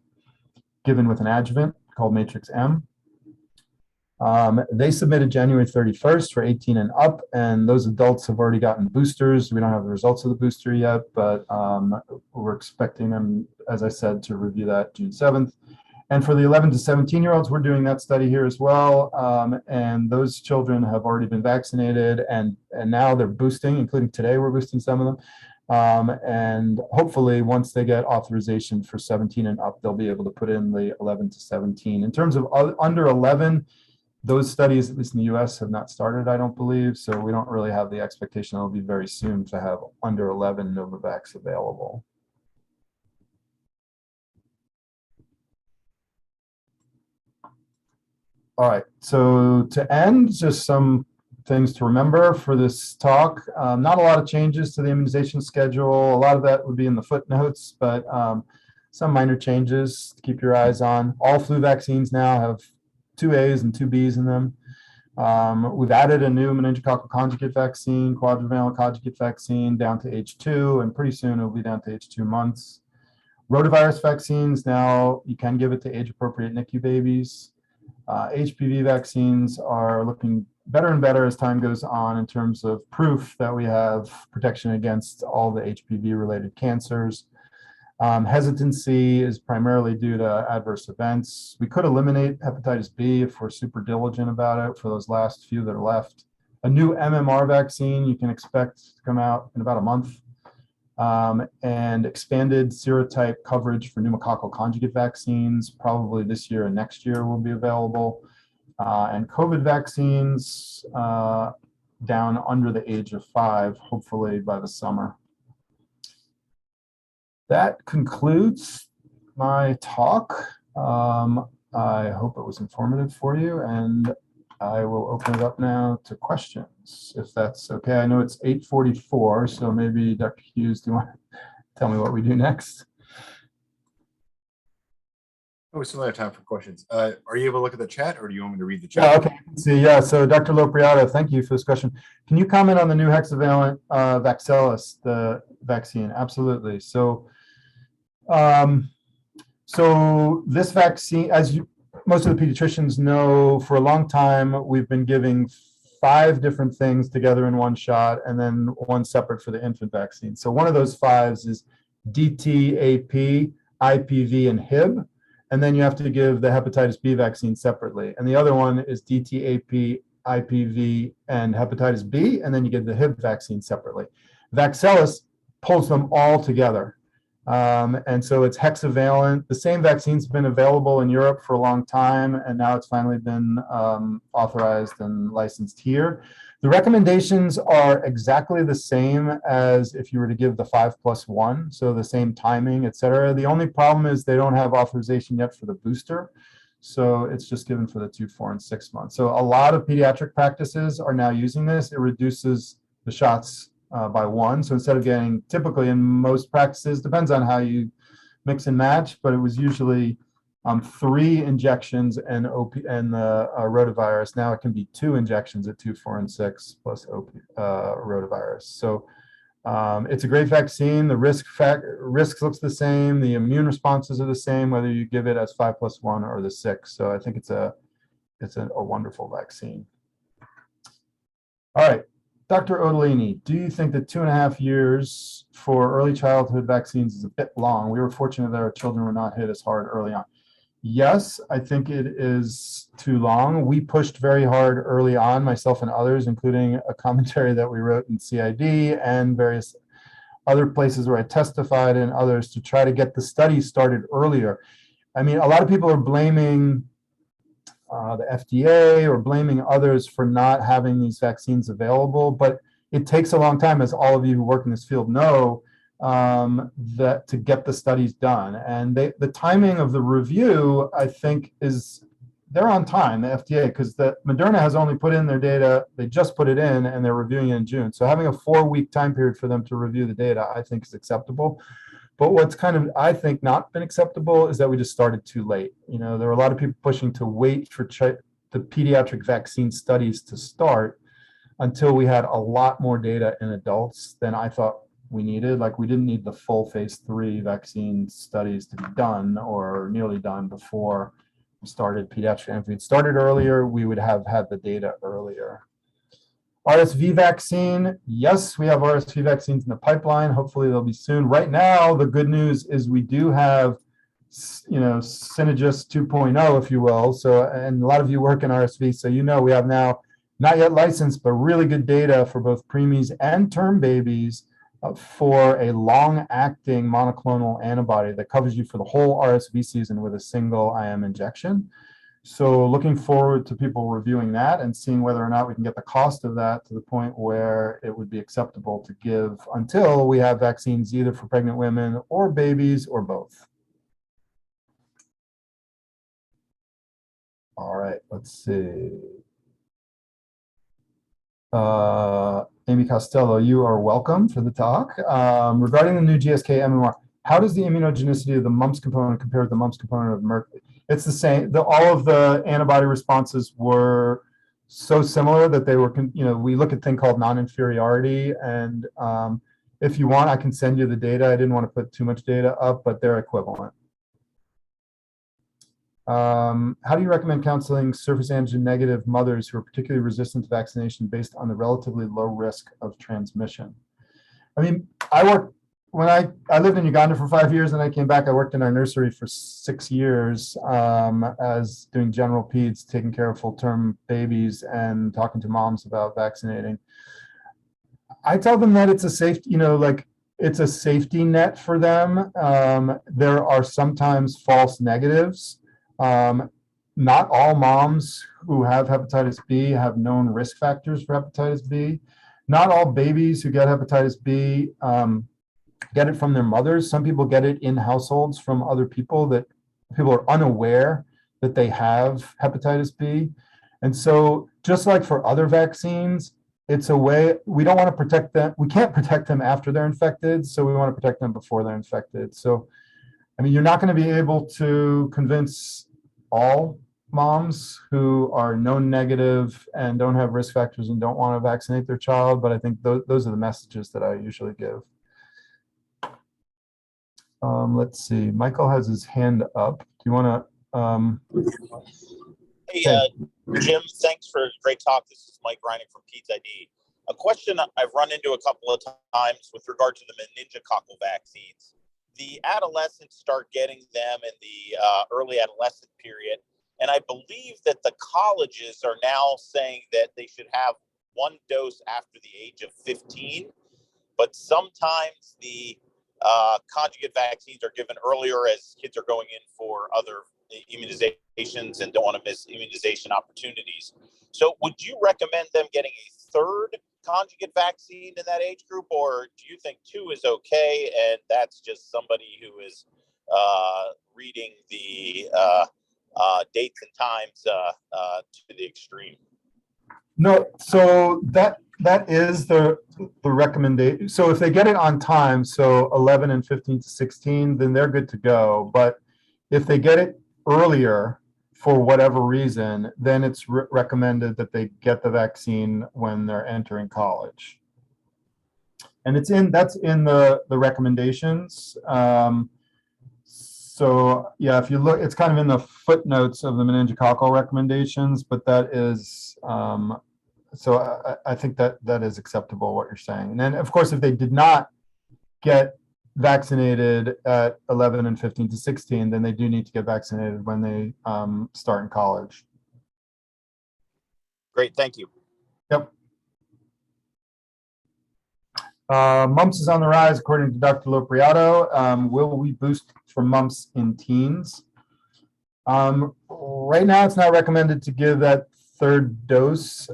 given with an adjuvant called Matrix M. They submitted January 31st for 18 and up, and those adults have already gotten boosters. We don't have the results of the booster yet, but we're expecting them, as I said, to review that June 7th. And for the 11 to 17-year-olds, we're doing that study here as well. And those children have already been vaccinated, and now they're boosting, including today, we're boosting some of them. And hopefully, once they get authorization for 17 and up, they'll be able to put in the 11 to 17. In terms of under 11, those studies, at least in the US, have not started, I don't believe. So we don't really have the expectation it'll be very soon to have under 11 Novavax available. All right, so to end, just some things to remember for this talk. Not a lot of changes to the immunization schedule. A lot of that would be in the footnotes, but some minor changes to keep your eyes on. All flu vaccines now have 2 A's and 2 B's in them. We've added a new meningococcal conjugate vaccine, quadrivalent conjugate vaccine, down to age 2, and pretty soon it'll be down to age 2 months. Rotavirus vaccines, now you can give it to age-appropriate NICU babies. HPV vaccines are looking better and better as time goes on in terms of proof that we have protection against all the HPV-related cancers. Hesitancy is primarily due to adverse events. We could eliminate hepatitis B if we're super diligent about it for those last few that are left. A new MMR vaccine you can expect to come out in about a month. And expanded serotype coverage for pneumococcal conjugate vaccines, probably this year and next year will be available. And COVID vaccines down under the age of 5, hopefully by the summer. That concludes my talk. I hope it was informative for you, and I will open it up now to questions, if that's okay. I know it's 8:44, so maybe Dr. Hughes, do you want to tell me what we do next? Oh, we still have time for questions. Are you able to look at the chat, or do you want me to read the chat? Yeah, okay. Let's see. Yeah, so Dr. Lopriato, thank you for this question. Can you comment on the new hexavalent Vaccination, the vaccine? Absolutely. So this vaccine, as most of the pediatricians know, for a long time, we've been giving 5 different things together in one shot and then one separate for the infant vaccine. So one of those 5s is DT, AP, IPV, and Hib. And then you have to give the hepatitis B vaccine separately. And the other one is DT, AP, IPV, and hepatitis B. And then you give the Hib vaccine separately. Vaccination pulls them all together. And so it's hexavalent. The same vaccine's been available in Europe for a long time, and now it's finally been authorized and licensed here. The recommendations are exactly the same as if you were to give the 5+1, so the same timing, et cetera. The only problem is they don't have authorization yet for the booster. So it's just given for the 2, 4, and 6 months. So a lot of pediatric practices are now using this. It reduces the shots by 1. So instead of getting, typically in most practices, depends on how you mix and match, but it was usually 3 injections and the rotavirus. Now it can be 2 injections at 2, 4, and 6 plus rotavirus. So it's a great vaccine. The risk looks the same. The immune responses are the same, whether you give it as 5+1 or the 6. So I think it's a wonderful vaccine. All right. Dr. Odolini, do you think that 2.5 years for early childhood vaccines is a bit long? We were fortunate that our children were not hit as hard early on. Yes, I think it is too long. We pushed very hard early on, myself and others, including a commentary that we wrote in CID and various other places where I testified and others, to try to get the study started earlier. I mean, a lot of people are blaming the FDA or blaming others for not having these vaccines available, but it takes a long time, as all of you who work in this field know, that to get the studies done. And the timing of the review, I think, they're on time, the FDA, because the Moderna has only put in their data, they just put it in, and they're reviewing it in June. So having a 4-week time period for them to review the data, I think, is acceptable. But what's kind of, I think, not been acceptable is that we just started too late. You know, there were a lot of people pushing to wait for the pediatric vaccine studies to start until we had a lot more data in adults than I thought we needed. Like, we didn't need the full phase 3 vaccine studies to be done or nearly done before we started pediatric. And if we'd started earlier, we would have had the data earlier. RSV vaccine, yes, we have RSV vaccines in the pipeline. Hopefully they'll be soon. Right now, the good news is we do have, Synagis 2.0, if you will. So, and a lot of you work in RSV, so we have now, not yet licensed, but really good data for both preemies and term babies for a long-acting monoclonal antibody that covers you for the whole RSV season with a single IM injection. So looking forward to people reviewing that and seeing whether or not we can get the cost of that to the point where it would be acceptable to give until we have vaccines either for pregnant women or babies or both. All right, let's see. Amy Costello, you are welcome for the talk. Regarding the new GSK MMR, how does the immunogenicity of the mumps component compare with the mumps component of Merck? It's the same. All of the antibody responses were so similar that they were, we look at a thing called non-inferiority. And if you want, I can send you the data. I didn't want to put too much data up, but they're equivalent. How do you recommend counseling surface antigen negative mothers who are particularly resistant to vaccination based on the relatively low risk of transmission? I mean, when I lived in Uganda for 5 years and I came back, I worked in our nursery for 6 years as doing general peds, taking care of full-term babies and talking to moms about vaccinating. I tell them that it's a safety, it's a safety net for them. There are sometimes false negatives. Not all moms who have hepatitis B have known risk factors for hepatitis B. Not all babies who get hepatitis B get it from their mothers. Some people get it in households from other people that people are unaware that they have hepatitis B. And so just like for other vaccines, it's a way, we don't want to protect them. We can't protect them after they're infected. So we want to protect them before they're infected. So, I mean, you're not going to be able to convince all moms who are known negative and don't have risk factors and don't want to vaccinate their child. But I think those are the messages that I usually give. Let's see. Michael has his hand up. Do you want to? Hey, Jim, thanks for a great talk. This is Mike Reining from Peds ID. A question I've run into a couple of times with regard to the meningococcal vaccines. The adolescents start getting them in the early adolescent period. And I believe that the colleges are now saying that they should have one dose after the age of 15. But sometimes the conjugate vaccines are given earlier as kids are going in for other immunizations and don't want to miss immunization opportunities. So would you recommend them getting a third conjugate vaccine in that age group, or do you think 2 is okay and that's just somebody who is reading the dates and times to the extreme? No, so that is the recommendation. So if they get it on time, so 11 and 15 to 16, then they're good to go. But if they get it earlier for whatever reason, then it's recommended that they get the vaccine when they're entering college. And that's in the recommendations. So yeah, if you look, it's kind of in the footnotes of the meningococcal recommendations, but that is, so I think that is acceptable what you're saying. And then of course, if they did not get vaccinated at 11 and 15 to 16, then they do need to get vaccinated when they start in college. Great, thank you. Yep. Mumps is on the rise, according to Dr. Lopriato. Will we boost for mumps in teens? Right now, it's not recommended to give that third dose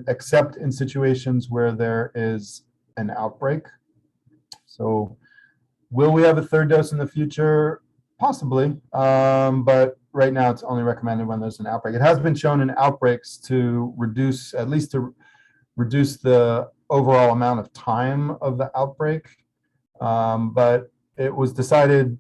except in situations where there is an outbreak. So will we have a third dose in the future? Possibly, but right now it's only recommended when there's an outbreak. It has been shown in outbreaks to reduce the overall amount of time of the outbreak. But it was decided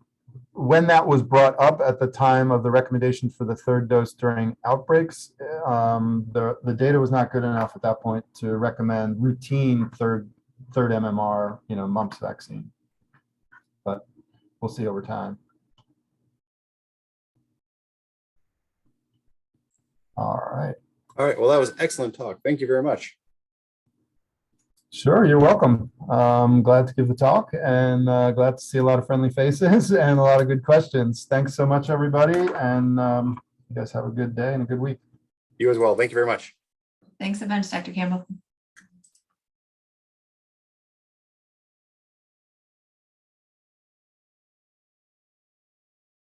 when that was brought up at the time of the recommendation for the third dose during outbreaks, the data was not good enough at that point to recommend routine third MMR, mumps vaccine. But we'll see over time. All right. All right. Well, that was excellent talk. Thank you very much. Sure, you're welcome. Glad to give the talk and glad to see a lot of friendly faces and a lot of good questions. Thanks so much, everybody. And you guys have a good day and a good week. You as well. Thank you very much. Thanks a bunch, Dr. Campbell.